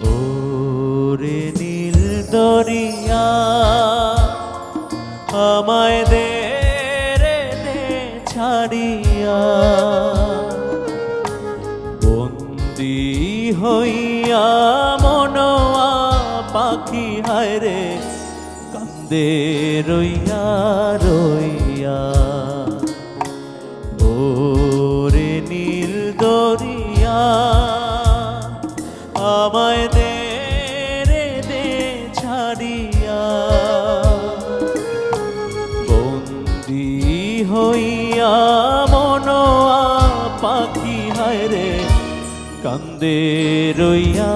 ওরে নীল দরিয়া আমায় দে রে দে ছাড়িয়া, বন্দি হইয়া মনোয়া পাখি হায় রে কান্দে রইয়া রইয়া। ওরে নীল দরিয়া আমায় দে রে দে ছাড়িয়া, বন্দি হইয়া মনোয়া পাখি হায় রে কান্দে রইয়া